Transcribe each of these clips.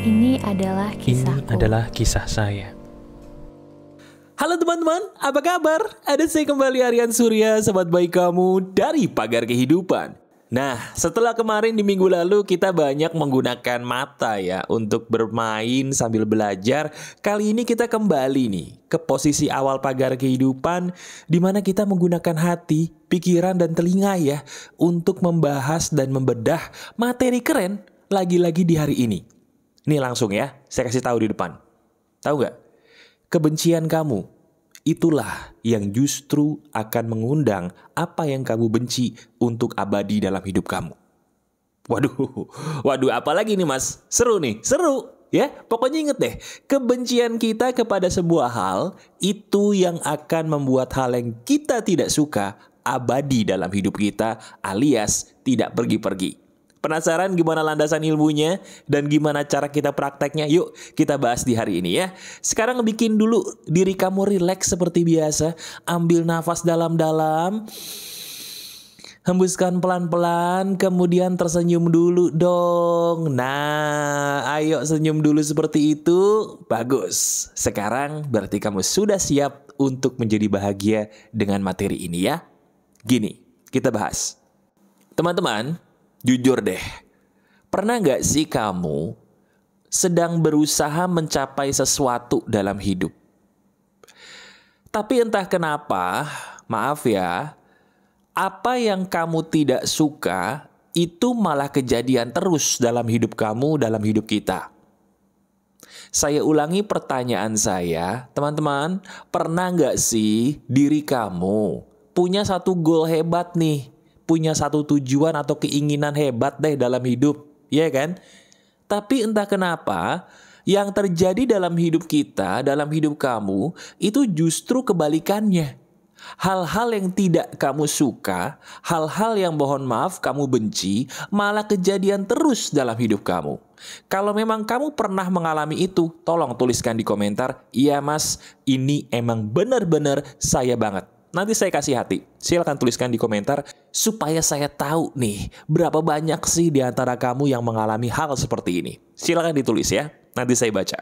Ini adalah Ini kisahku. adalah kisah saya. Halo teman-teman, apa kabar? Ada saya kembali Aryan Surya, sahabat baik kamu dari Pagar Kehidupan. Nah, setelah kemarin di minggu lalu kita banyak menggunakan mata ya untuk bermain sambil belajar. Kali ini kita kembali nih ke posisi awal Pagar Kehidupan di mana kita menggunakan hati, pikiran dan telinga ya untuk membahas dan membedah materi keren lagi-lagi di hari ini. Nih langsung ya, saya kasih tahu di depan. Tahu nggak? Kebencian kamu, itulah yang justru akan mengundang apa yang kamu benci untuk abadi dalam hidup kamu. Waduh, apalagi nih mas? Seru nih, seru. Ya, pokoknya inget deh, kebencian kita kepada sebuah hal, itu yang akan membuat hal yang kita tidak suka abadi dalam hidup kita, alias tidak pergi-pergi. Penasaran gimana landasan ilmunya dan gimana cara kita prakteknya? Yuk kita bahas di hari ini ya. Sekarang bikin dulu diri kamu rileks seperti biasa. Ambil nafas dalam-dalam. Hembuskan pelan-pelan. Kemudian tersenyum dulu dong. Nah, ayo senyum dulu seperti itu. Bagus. Sekarang berarti kamu sudah siap untuk menjadi bahagia dengan materi ini ya. Gini, kita bahas. Teman-teman, jujur deh, pernah gak sih kamu sedang berusaha mencapai sesuatu dalam hidup? Tapi entah kenapa, maaf ya, apa yang kamu tidak suka itu malah kejadian terus dalam hidup kamu, dalam hidup kita. Saya ulangi pertanyaan saya, teman-teman, pernah gak sih diri kamu punya satu goal hebat nih? Punya satu tujuan atau keinginan hebat deh dalam hidup, ya kan? Tapi entah kenapa, yang terjadi dalam hidup kita, dalam hidup kamu, itu justru kebalikannya. Hal-hal yang tidak kamu suka, hal-hal yang mohon maaf kamu benci, malah kejadian terus dalam hidup kamu. Kalau memang kamu pernah mengalami itu, tolong tuliskan di komentar, iya mas, ini emang benar-benar saya banget. Nanti saya kasih hati. Silakan tuliskan di komentar supaya saya tahu nih berapa banyak sih di antara kamu yang mengalami hal seperti ini. Silakan ditulis ya. Nanti saya baca.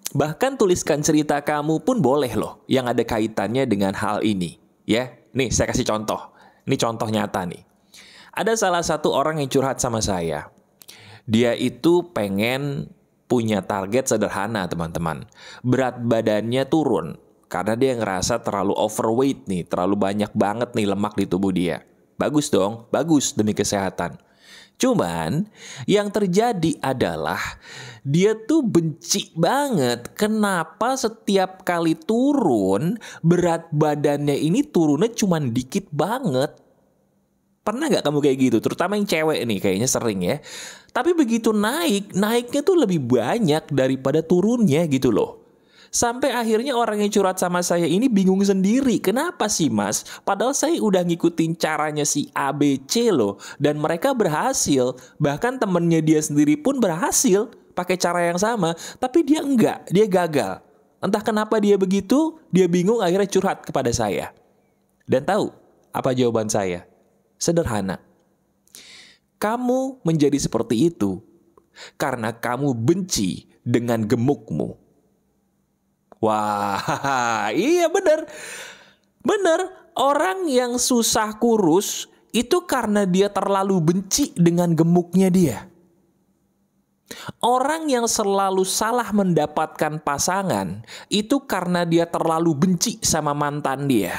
Bahkan tuliskan cerita kamu pun boleh loh yang ada kaitannya dengan hal ini, ya. Nih, saya kasih contoh. Ini contoh nyata nih. Ada salah satu orang yang curhat sama saya. Dia itu pengen punya target sederhana, teman-teman. Berat badannya turun. Karena dia ngerasa terlalu overweight nih, terlalu banyak banget nih lemak di tubuh dia. Bagus dong, bagus demi kesehatan. Cuman yang terjadi adalah dia tuh benci banget kenapa setiap kali turun berat badannya ini turunnya cuman dikit banget. Pernah gak kamu kayak gitu? Terutama yang cewek nih kayaknya sering ya. Tapi begitu naiknya tuh lebih banyak daripada turunnya gitu loh. Sampai akhirnya orang yang curhat sama saya ini bingung sendiri. Kenapa sih mas? Padahal saya udah ngikutin caranya si ABC loh. Dan mereka berhasil. Bahkan temennya dia sendiri pun berhasil pakai cara yang sama. Tapi dia enggak, dia gagal. Entah kenapa dia begitu, dia bingung akhirnya curhat kepada saya. Dan tahu apa jawaban saya? Sederhana. Kamu menjadi seperti itu karena kamu benci dengan gemukmu. Wah, iya benar. Benar, orang yang susah kurus itu karena dia terlalu benci dengan gemuknya dia. Orang yang selalu salah mendapatkan pasangan itu karena dia terlalu benci sama mantan dia.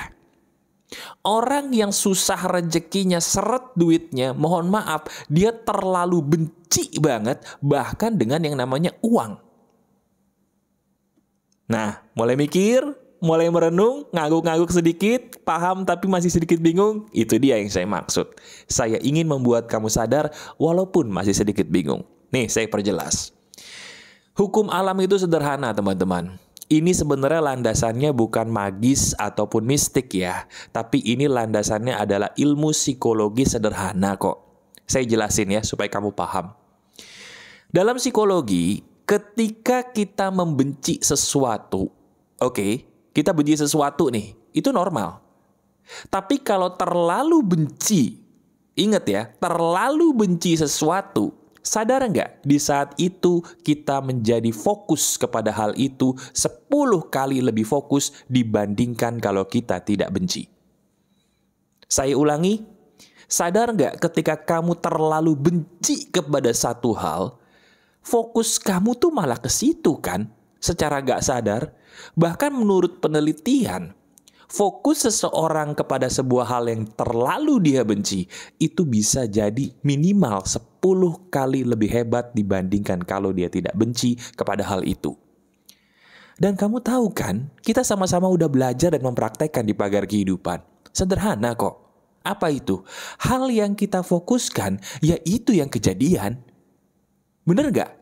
Orang yang susah rezekinya, seret duitnya, mohon maaf, dia terlalu benci banget bahkan dengan yang namanya uang. Nah, mulai mikir, mulai merenung, ngangguk-ngangguk sedikit, paham tapi masih sedikit bingung, itu dia yang saya maksud. Saya ingin membuat kamu sadar walaupun masih sedikit bingung. Nih, saya perjelas. Hukum alam itu sederhana, teman-teman. Ini sebenarnya landasannya bukan magis ataupun mistik ya, tapi ini landasannya adalah ilmu psikologi sederhana kok. Saya jelasin ya supaya kamu paham. Dalam psikologi, ketika kita membenci sesuatu, oke, kita benci sesuatu nih, itu normal. Tapi kalau terlalu benci, ingat ya, terlalu benci sesuatu, Sadar nggak di saat itu kita menjadi fokus kepada hal itu 10 kali lebih fokus dibandingkan kalau kita tidak benci. Saya ulangi, sadar nggak ketika kamu terlalu benci kepada satu hal, fokus kamu tuh malah ke situ kan? Secara nggak sadar, bahkan menurut penelitian, fokus seseorang kepada sebuah hal yang terlalu dia benci, itu bisa jadi minimal 10 kali lebih hebat dibandingkan kalau dia tidak benci kepada hal itu. Dan kamu tahu kan, kita sama-sama udah belajar dan mempraktekkan di pagar kehidupan. Sederhana kok. Apa itu? Hal yang kita fokuskan, yaitu yang kejadian. Bener gak?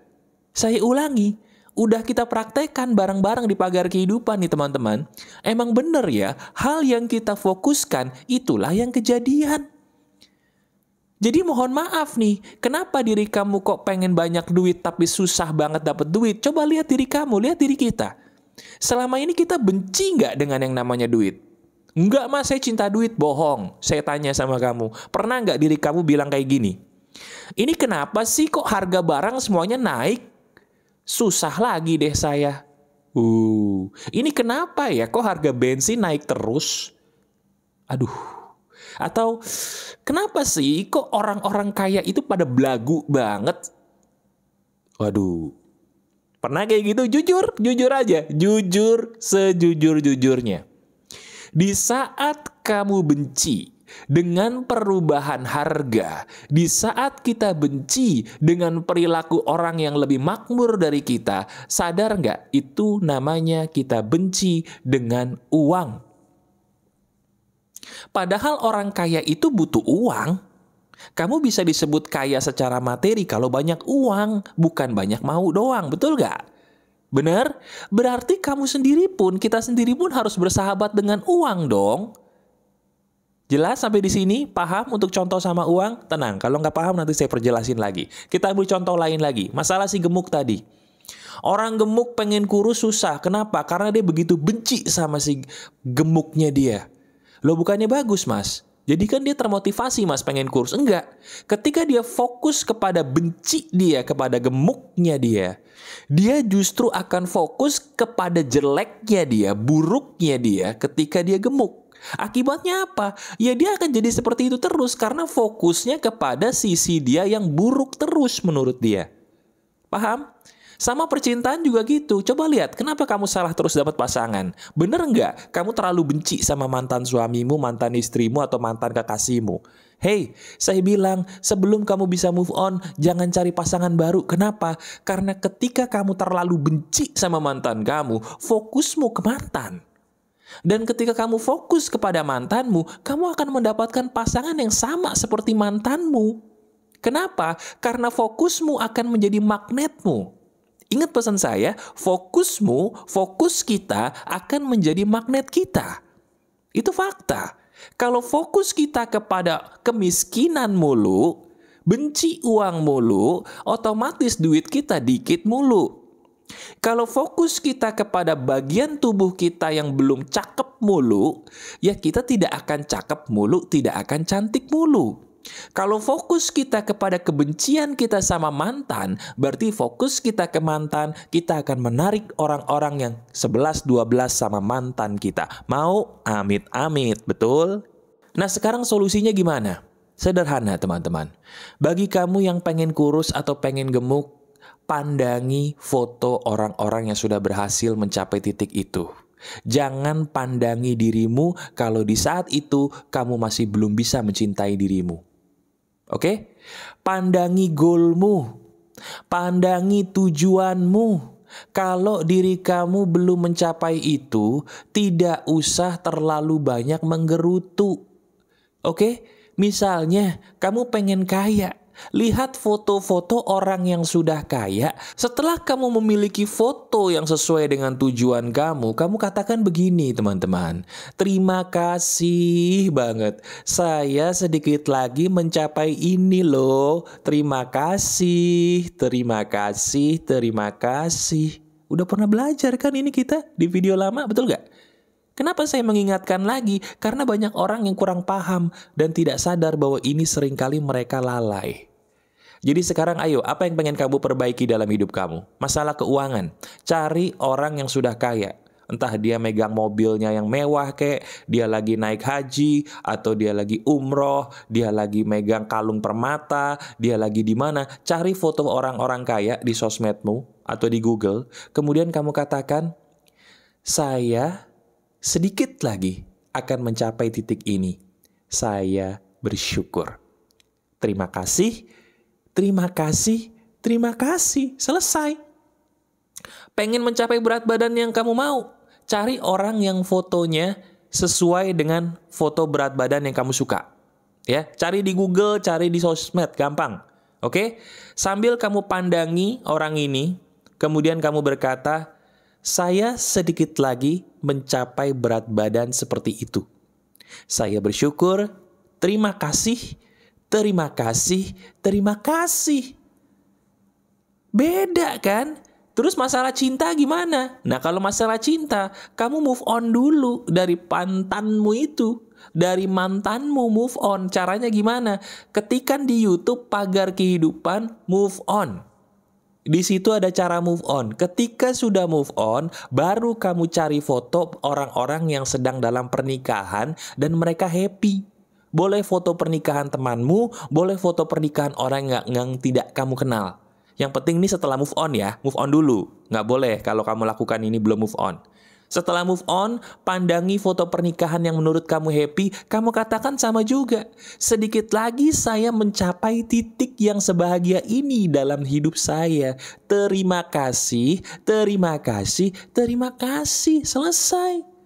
Saya ulangi. Udah kita praktekkan bareng-bareng di pagar kehidupan nih teman-teman. Emang bener ya, hal yang kita fokuskan itulah yang kejadian. Jadi mohon maaf nih, kenapa diri kamu kok pengen banyak duit tapi susah banget dapet duit? Coba lihat diri kamu, lihat diri kita. Selama ini kita benci nggak dengan yang namanya duit? Enggak mas, saya cinta duit, bohong. Saya tanya sama kamu, pernah nggak diri kamu bilang kayak gini? Ini kenapa sih kok harga barang semuanya naik? Susah lagi deh saya. Ini kenapa ya kok harga bensin naik terus? Aduh. Atau kenapa sih kok orang-orang kaya itu pada belagu banget? Waduh. Pernah kayak gitu? Jujur aja. Jujur sejujur-jujurnya. Di saat kamu benci dengan perubahan harga, di saat kita benci dengan perilaku orang yang lebih makmur dari kita, sadar nggak? Itu namanya kita benci dengan uang. Padahal orang kaya itu butuh uang. Kamu bisa disebut kaya secara materi kalau banyak uang, bukan banyak mau doang, betul nggak? Benar? Berarti kamu sendiri pun, kita sendiri pun harus bersahabat dengan uang dong. Jelas sampai di sini? Paham untuk contoh sama uang? Tenang, kalau nggak paham nanti saya perjelasin lagi. Kita ambil contoh lain lagi. Masalah si gemuk tadi. Orang gemuk pengen kurus susah. Kenapa? Karena dia begitu benci sama si gemuknya dia. Loh bukannya bagus mas? Jadi kan dia termotivasi mas pengen kurus. Enggak. Ketika dia fokus kepada benci dia, kepada gemuknya dia justru akan fokus kepada jeleknya dia, buruknya dia ketika dia gemuk. Akibatnya apa? Ya dia akan jadi seperti itu terus karena fokusnya kepada sisi dia yang buruk terus menurut dia. Paham? Sama percintaan juga gitu. Coba lihat, kenapa kamu salah terus dapat pasangan? Bener nggak? Kamu terlalu benci sama mantan suamimu, mantan istrimu, atau mantan kekasihmu. Hey, saya bilang sebelum kamu bisa move on, jangan cari pasangan baru. Kenapa? Karena ketika kamu terlalu benci sama mantan kamu, fokusmu ke mantan. Dan ketika kamu fokus kepada mantanmu, kamu akan mendapatkan pasangan yang sama seperti mantanmu. Kenapa? Karena fokusmu akan menjadi magnetmu. Ingat pesan saya, fokus kita akan menjadi magnet kita. Itu fakta. Kalau fokus kita kepada kemiskinan mulu, benci uang mulu, otomatis duit kita dikit mulu. Kalau fokus kita kepada bagian tubuh kita yang belum cakep mulu, ya kita tidak akan cakep mulu, tidak akan cantik mulu. Kalau fokus kita kepada kebencian kita sama mantan, berarti fokus kita ke mantan, kita akan menarik orang-orang yang 11-12 sama mantan kita. Mau? Amit-amit, betul? Nah sekarang solusinya gimana? Sederhana teman-teman. Bagi kamu yang pengen kurus atau pengen gemuk, pandangi foto orang-orang yang sudah berhasil mencapai titik itu. Jangan pandangi dirimu kalau di saat itu kamu masih belum bisa mencintai dirimu. Oke? Pandangi goalmu. Pandangi tujuanmu. Kalau diri kamu belum mencapai itu, tidak usah terlalu banyak menggerutu. Oke? Misalnya, kamu pengen kaya. Lihat foto-foto orang yang sudah kaya. Setelah kamu memiliki foto yang sesuai dengan tujuan kamu katakan begini teman-teman. Terima kasih banget. Saya sedikit lagi mencapai ini loh. Terima kasih, terima kasih, terima kasih. Udah pernah belajar kan ini kita di video lama, betul gak? Kenapa saya mengingatkan lagi? Karena banyak orang yang kurang paham dan tidak sadar bahwa ini seringkali mereka lalai. Jadi sekarang ayo, apa yang pengen kamu perbaiki dalam hidup kamu? Masalah keuangan. Cari orang yang sudah kaya. Entah dia megang mobilnya yang mewah kek, dia lagi naik haji, atau dia lagi umroh, dia lagi megang kalung permata, dia lagi di mana. Cari foto orang-orang kaya di sosmedmu atau di Google. Kemudian kamu katakan, saya sedikit lagi akan mencapai titik ini. Saya bersyukur. Terima kasih. Terima kasih, terima kasih, selesai. Pengen mencapai berat badan yang kamu mau? Cari orang yang fotonya sesuai dengan foto berat badan yang kamu suka. Ya, cari di Google, cari di sosmed, gampang. Oke? Sambil kamu pandangi orang ini, kemudian kamu berkata, saya sedikit lagi mencapai berat badan seperti itu. Saya bersyukur, terima kasih. Terima kasih, terima kasih. Beda kan? Terus masalah cinta gimana? Nah kalau masalah cinta, kamu move on dulu dari mantanmu itu. Dari mantanmu move on. Caranya gimana? Ketikan di YouTube Pagar Kehidupan move on. Di situ ada cara move on. Ketika sudah move on, baru kamu cari foto orang-orang yang sedang dalam pernikahan dan mereka happy. Boleh foto pernikahan temanmu, boleh foto pernikahan orang yang tidak kamu kenal. Yang penting ini setelah move on ya, move on dulu. Nggak boleh kalau kamu lakukan ini belum move on. Setelah move on, pandangi foto pernikahan yang menurut kamu happy, kamu katakan sama juga. Sedikit lagi saya mencapai titik yang sebahagia ini dalam hidup saya. Terima kasih, terima kasih, terima kasih. Selesai.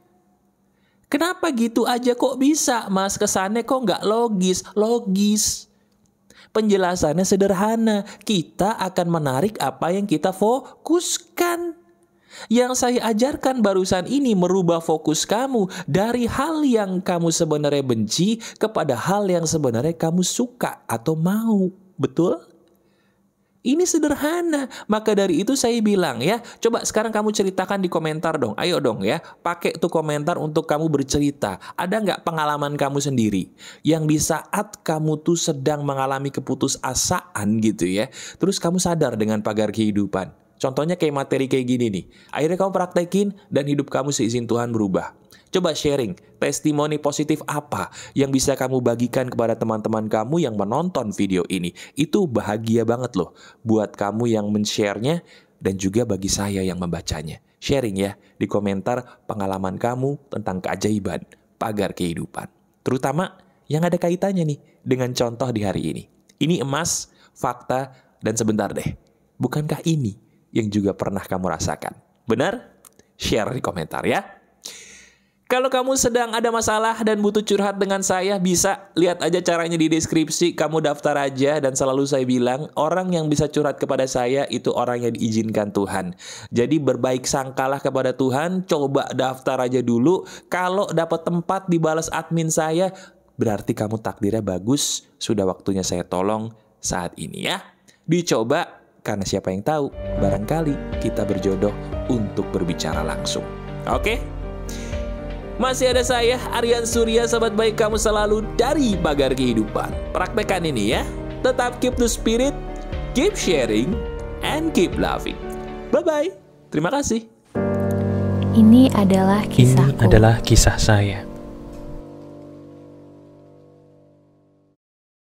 Kenapa gitu aja kok bisa, Mas? Kesannya kok nggak logis? Logis. Penjelasannya sederhana. Kita akan menarik apa yang kita fokuskan. Yang saya ajarkan barusan ini merubah fokus kamu dari hal yang kamu sebenarnya benci kepada hal yang sebenarnya kamu suka atau mau. Betul? Ini sederhana. Maka dari itu saya bilang ya, coba sekarang kamu ceritakan di komentar dong. Ayo dong ya, pakai tuh komentar untuk kamu bercerita. Ada nggak pengalaman kamu sendiri yang di saat kamu tuh sedang mengalami keputusasaan gitu ya, terus kamu sadar dengan pagar kehidupan. Contohnya kayak materi kayak gini nih. Akhirnya kamu praktekin dan hidup kamu seizin Tuhan berubah. Coba sharing, testimoni positif apa yang bisa kamu bagikan kepada teman-teman kamu yang menonton video ini. Itu bahagia banget loh buat kamu yang men-share-nya dan juga bagi saya yang membacanya. Sharing ya di komentar pengalaman kamu tentang keajaiban pagar kehidupan. Terutama yang ada kaitannya nih dengan contoh di hari ini. Ini emas, fakta, dan sebentar deh. Bukankah ini yang juga pernah kamu rasakan? Benar? Share di komentar ya. Kalau kamu sedang ada masalah dan butuh curhat dengan saya, bisa lihat aja caranya di deskripsi. Kamu daftar aja dan selalu saya bilang, orang yang bisa curhat kepada saya itu orang yang diizinkan Tuhan. Jadi berbaik sangkalah kepada Tuhan, coba daftar aja dulu. Kalau dapat tempat dibalas admin saya, berarti kamu takdirnya bagus. Sudah waktunya saya tolong saat ini ya. Dicoba, karena siapa yang tahu, barangkali kita berjodoh untuk berbicara langsung. Oke? Masih ada saya, Aryan Surya, sahabat baik kamu selalu dari Pagar Kehidupan. Praktekkan ini ya. Tetap keep the spirit, keep sharing, and keep loving. Bye-bye. Terima kasih. Ini adalah kisahku. Ini adalah kisah saya.